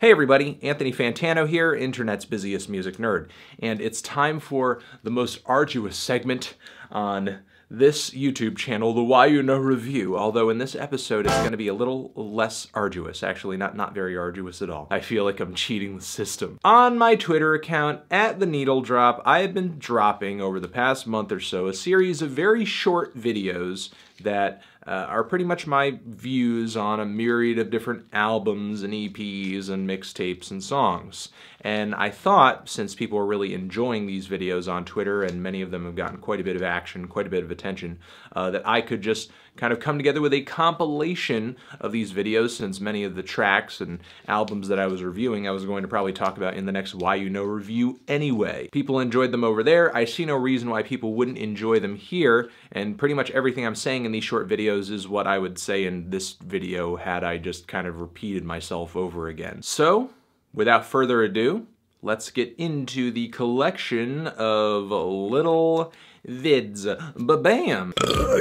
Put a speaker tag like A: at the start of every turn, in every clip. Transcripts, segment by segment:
A: Hey everybody, Anthony Fantano here, internet's busiest music nerd, and it's time for the most arduous segment on this YouTube channel, the Why You Know Review, although in this episode it's going to be a little less arduous, actually not very arduous at all. I feel like I'm cheating the system. On my Twitter account, @TheNeedleDrop, I have been dropping over the past month or so a series of very short videos that are pretty much my views on a myriad of different albums and EPs and mixtapes and songs. And I thought, since people were really enjoying these videos on Twitter, and many of them have gotten quite a bit of action, quite a bit of attention, that I could just kind of come together with a compilation of these videos, since many of the tracks and albums that I was reviewing I was going to probably talk about in the next Why You Know review anyway. People enjoyed them over there. I see no reason why people wouldn't enjoy them here, and pretty much everything I'm saying in these short videos is what I would say in this video had I just kind of repeated myself over again. So, without further ado, let's get into the collection of little vids. Ba-bam!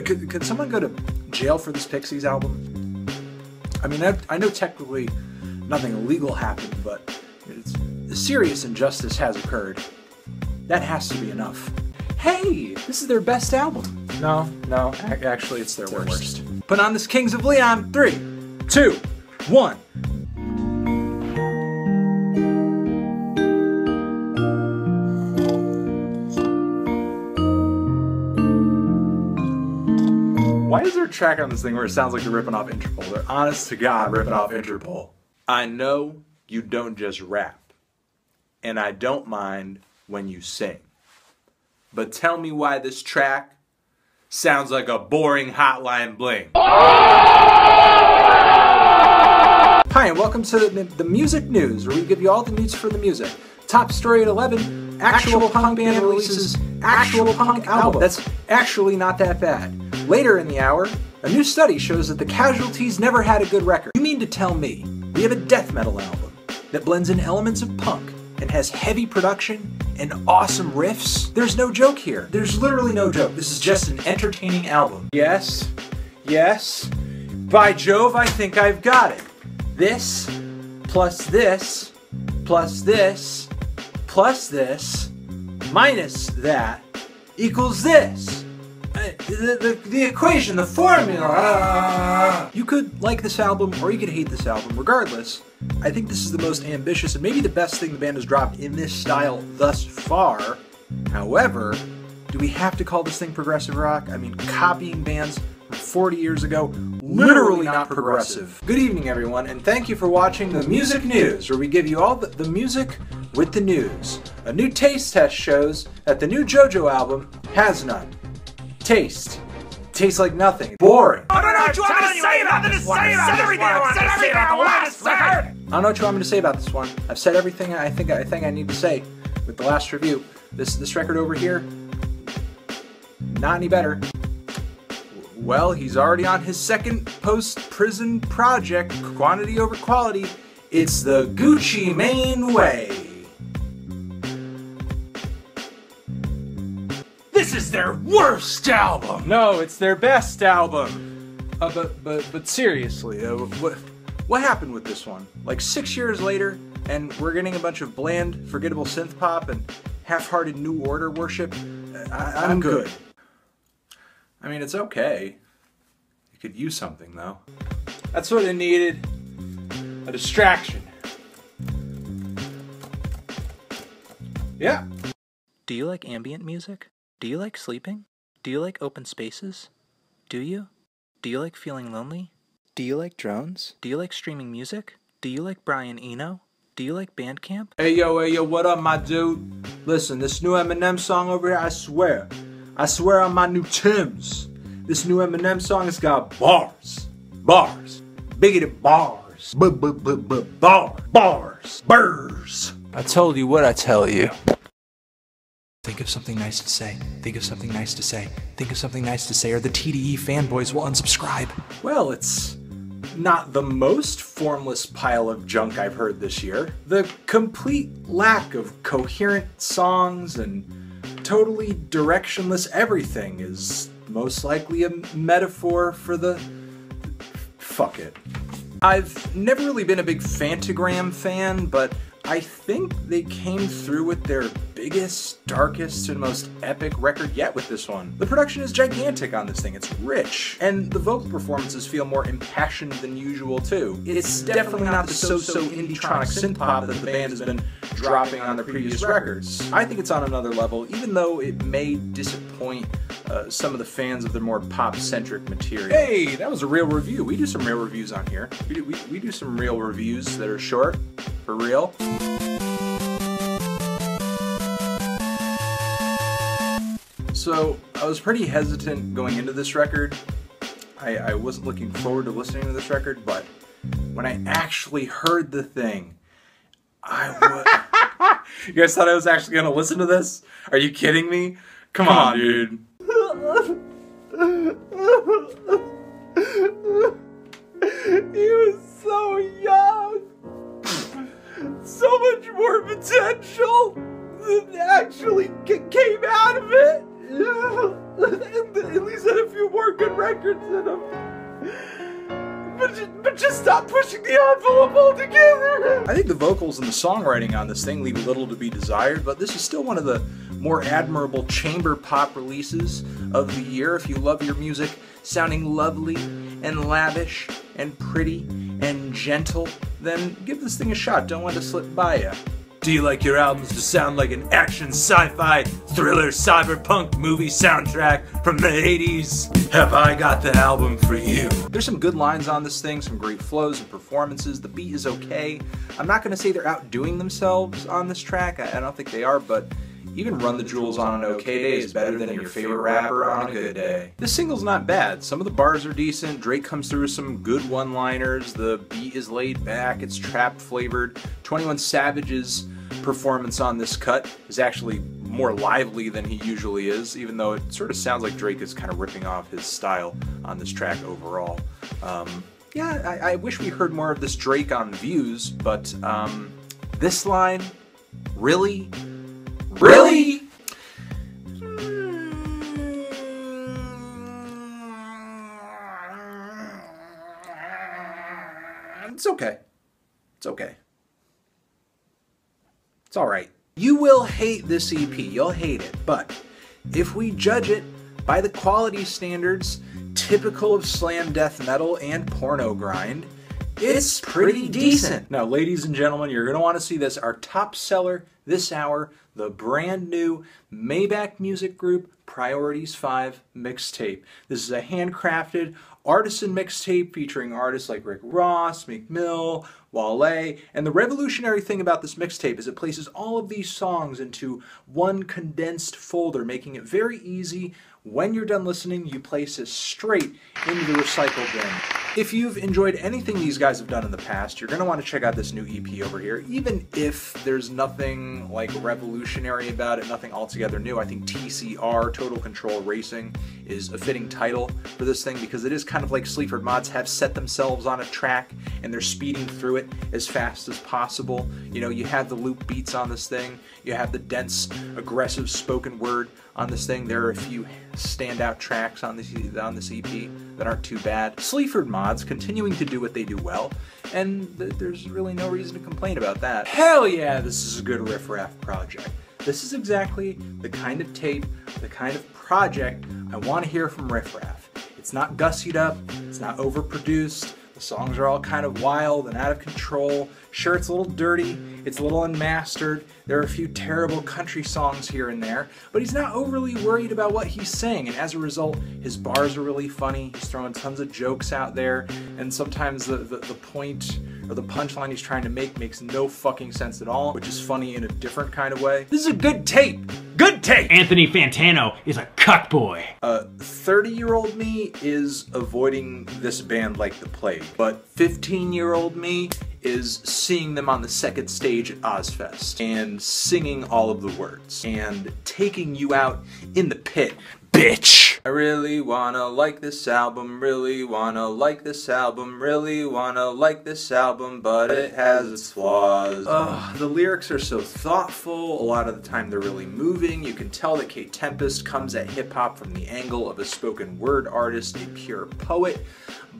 B: Could someone go to jail for this Pixies album? I mean, I know technically nothing illegal happened, but a serious injustice has occurred. That has to be enough. Hey, this is their best album. No, actually it's their worst. Put on this Kings of Leon. 3, 2, 1. Why is there a track on this thing where it sounds like they're ripping off Interpol? They're honest to God ripping off Interpol.
A: I know you don't just rap, and I don't mind when you sing. But tell me why this track sounds like a boring Hotline Bling.
B: Hi, and welcome to the Music News, where we give you all the news for the music. Top story at 11, actual punk band releases actual punk album. That's actually not that bad. Later in the hour, a new study shows that the Casualties never had a good record. You mean to tell me we have a death metal album that blends in elements of punk and has heavy production and awesome riffs? There's no joke here. There's literally no joke. This is just an entertaining album. Yes, by Jove, I think I've got it. This, plus this, plus this, plus this, minus that, equals this. The equation, the formula. You could like this album or you could hate this album. Regardless, I think this is the most ambitious and maybe the best thing the band has dropped in this style thus far. However, do we have to call this thing progressive rock? I mean, copying bands from 40 years ago, literally not progressive. Good evening, everyone, and thank you for watching the Music News, where we give you all the music with the news. A new taste test shows that the new JoJo album has none. Taste. Tastes like nothing. Boring.
C: I don't know what you want me to say about this one. I said everything I wanted to say about the last record.
B: I don't know what you want me to say about this one. I've said everything I think I need to say with the last review. This record over here, not any better. Well, he's already on his second post-prison project, quantity over quality. It's the Gucci Mane way.
C: This is their worst album.
B: No, it's their best album. But seriously, what happened with this one? Like 6 years later, and we're getting a bunch of bland, forgettable synth pop and half-hearted New Order worship. I'm good. I mean, it's okay. You could use something, though. That's what it needed. A distraction. Yeah.
D: Do you like ambient music? Do you like sleeping? Do you like open spaces? Do you? Do you like feeling lonely? Do you like drones? Do you like streaming music? Do you like Brian Eno? Do you like Bandcamp?
B: Hey yo, what up, my dude? Listen, this new Eminem song over here, I swear on my new Timbs. This new Eminem song has got bars. Bigoted bars. Bars. Burrs. I told you what I tell you. Think of something nice to say. Think of something nice to say. Think of something nice to say, or the TDE fanboys will unsubscribe. Well, it's not the most formless pile of junk I've heard this year. The complete lack of coherent songs and totally directionless everything is most likely a metaphor for the... Fuck it. I've never really been a big Phantogram fan, but I think they came through with their biggest, darkest, and most epic record yet with this one. The production is gigantic on this thing, it's rich, and the vocal performances feel more impassioned than usual too. It's definitely not the so-so indie-tronic synth-pop that the band has been dropping on their previous records. I think it's on another level, even though it may disappoint some of the fans of the more pop-centric material. Hey, that was a real review. We do some real reviews on here. We do some real reviews that are short, for real. So, I was pretty hesitant going into this record. I wasn't looking forward to listening to this record, but when I actually heard the thing, You guys thought I was actually gonna listen to this? Are you kidding me? Come on, dude. He was so young. So much more potential than actually came out of it. At least had a few more good records in him. But just stop pushing the envelope altogether. I think the vocals and the songwriting on this thing leave a little to be desired, but this is still one of the more admirable chamber pop releases of the year. If you love your music sounding lovely and lavish and pretty and gentle, then give this thing a shot. Don't let it slip by you. Do you like your albums to sound like an action sci-fi thriller cyberpunk movie soundtrack from the 80s? Have I got the album for you? There's some good lines on this thing, some great flows and performances. The beat is okay. I'm not going to say they're outdoing themselves on this track. I don't think they are, but even Run the Jewels on an okay day is better than your favorite rapper on a good day. This single's not bad. Some of the bars are decent. Drake comes through with some good one-liners. The beat is laid back. It's trap flavored. 21 Savage's performance on this cut is actually more lively than he usually is, even though it sort of sounds like Drake is kind of ripping off his style on this track overall. Yeah, I wish we heard more of this Drake on Views, but this line, really? Really? It's okay. It's okay. It's alright. You will hate this EP, you'll hate it, but if we judge it by the quality standards typical of slam death metal and porno grind, it's pretty decent. Now, ladies and gentlemen, you're going to want to see this. Our top seller this hour, the brand new Maybach Music Group Priorities 5 mixtape. This is a handcrafted artisan mixtape featuring artists like Rick Ross, Meek Mill, Wale, and the revolutionary thing about this mixtape is it places all of these songs into one condensed folder, making it very easy. When you're done listening, you place it straight into the recycle bin. If you've enjoyed anything these guys have done in the past, you're going to want to check out this new EP over here. Even if there's nothing like revolutionary about it, nothing altogether new, I think TCR, Total Control Racing, is a fitting title for this thing because it is kind of like Sleaford Mods have set themselves on a track and they're speeding through it as fast as possible. You know, you have the loop beats on this thing, you have the dense, aggressive spoken word on this thing. There are a few standout tracks on this EP that aren't too bad. Sleaford Mods continuing to do what they do well, and there's really no reason to complain about that. Hell yeah, this is a good riff-raff project. This is exactly the kind of tape, the kind of project I want to hear from Riff Raff. It's not gussied up, it's not overproduced, the songs are all kind of wild and out of control. Sure, it's a little dirty, it's a little unmastered, there are a few terrible country songs here and there, but he's not overly worried about what he's saying, and as a result, his bars are really funny, he's throwing tons of jokes out there, and sometimes the point or the punchline he's trying to make makes no fucking sense at all, which is funny in a different kind of way. This is a good tape! Good tape!
C: Anthony Fantano is a cuckboy.
B: 30-year-old me is avoiding this band like the plague, but 15-year-old me is seeing them on the second stage at Ozfest and singing all of the words and taking you out in the pit, bitch!
A: I really wanna like this album, really wanna like this album, really wanna like this album, but it has its flaws. The lyrics are so thoughtful, a lot of the time they're really moving. You can tell that Kate Tempest comes at hip-hop from the angle of a spoken word artist, a pure poet.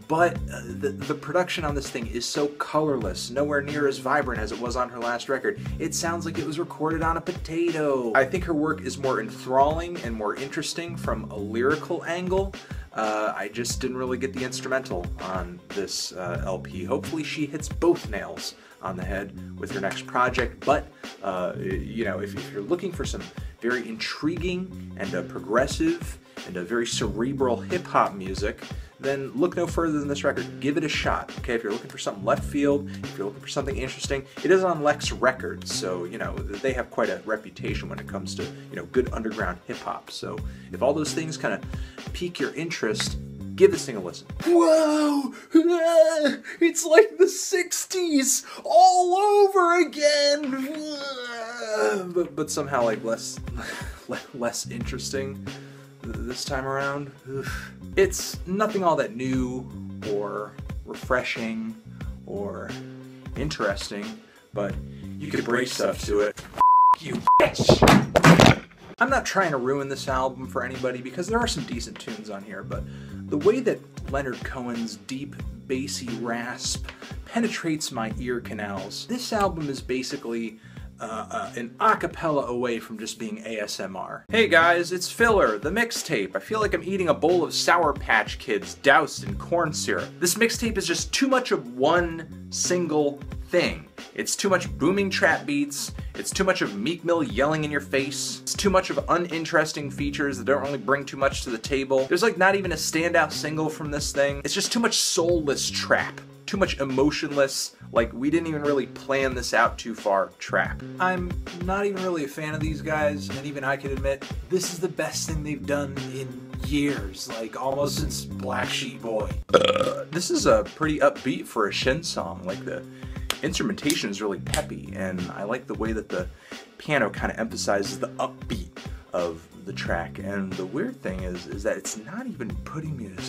A: But the production on this thing is so colorless, nowhere near as vibrant as it was on her last record. It sounds like it was recorded on a potato. I think her work is more enthralling and more interesting from a lyrical angle. I just didn't really get the instrumental on this LP. Hopefully she hits both nails on the head with her next project, but you know, if you're looking for some very intriguing and progressive and a very cerebral hip-hop music, then look no further than this record. Give it a shot, okay? If you're looking for something left field, if you're looking for something interesting, it is on Lex Records, so, you know, they have quite a reputation when it comes to, you know, good underground hip-hop. So if all those things kind of pique your interest, give this thing a listen. Whoa! It's like the 60s all over again! But somehow, like, less interesting this time around. It's nothing all that new or refreshing or interesting, but you could break stuff to it. You bitch! I'm not trying to ruin this album for anybody because there are some decent tunes on here, but the way that Leonard Cohen's deep, bassy rasp penetrates my ear canals, this album is basically an acapella away from just being ASMR. Hey guys, it's Filler, the mixtape. I feel like I'm eating a bowl of Sour Patch Kids doused in corn syrup. This mixtape is just too much of one single thing. It's too much booming trap beats, it's too much of Meek Mill yelling in your face, it's too much of uninteresting features that don't really bring too much to the table. There's like not even a standout single from this thing. It's just too much soulless trap. Too much emotionless, like we didn't even really plan this out too far trap. I'm not even really a fan of these guys, and even I can admit this is the best thing they've done in years, like almost since Black Sheep Boy. This is a pretty upbeat for a Shin song. Like the instrumentation is really peppy, and I like the way that the piano kind of emphasizes the upbeat of the track. And the weird thing is that it's not even putting me to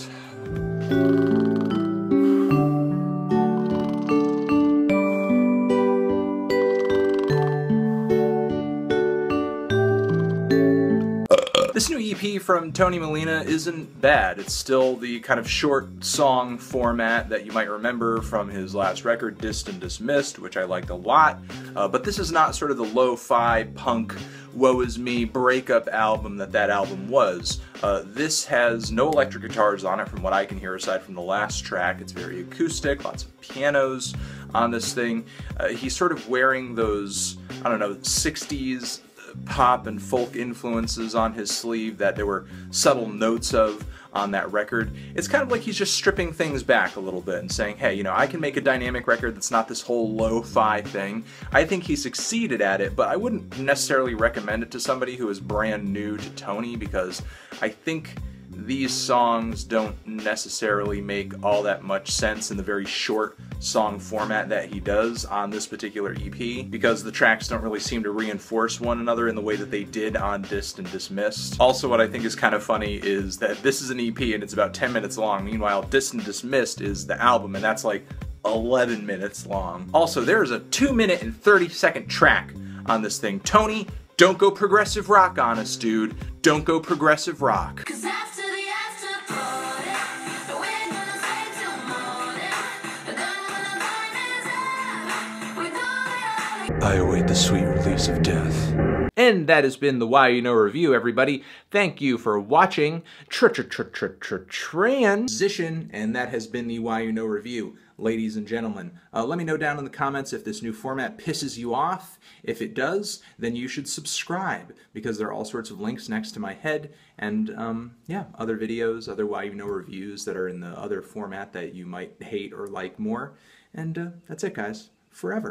A: This new EP from Tony Molina isn't bad. It's still the kind of short song format that you might remember from his last record, Dissed and Dismissed, which I liked a lot. But this is not sort of the lo-fi punk, woe is me breakup album that album was. This has no electric guitars on it from what I can hear aside from the last track. It's very acoustic, lots of pianos on this thing. He's sort of wearing those, I don't know, 60s pop and folk influences on his sleeve that there were subtle notes of on that record. It's kind of like he's just stripping things back a little bit and saying, hey, you know, I can make a dynamic record that's not this whole lo-fi thing. I think he succeeded at it, but I wouldn't necessarily recommend it to somebody who is brand new to Tony, because I think these songs don't necessarily make all that much sense in the very short song format that he does on this particular EP, because the tracks don't really seem to reinforce one another in the way that they did on Dissed and Dismissed. Also, what I think is kind of funny is that this is an EP and it's about 10 minutes long. Meanwhile, Dissed and Dismissed is the album and that's like 11 minutes long. Also, there's a 2-minute and 30-second track on this thing. Tony, don't go progressive rock on us, dude. Don't go progressive rock. I await the sweet release of death. And that has been the Why You Know review, everybody. Thank you for watching Transition, and that has been the Why You Know review, ladies and gentlemen. Let me know down in the comments if this new format pisses you off. If it does, then you should subscribe, because there are all sorts of links next to my head, and yeah, other videos, other Why You Know reviews that are in the other format that you might hate or like more. And that's it, guys. Forever.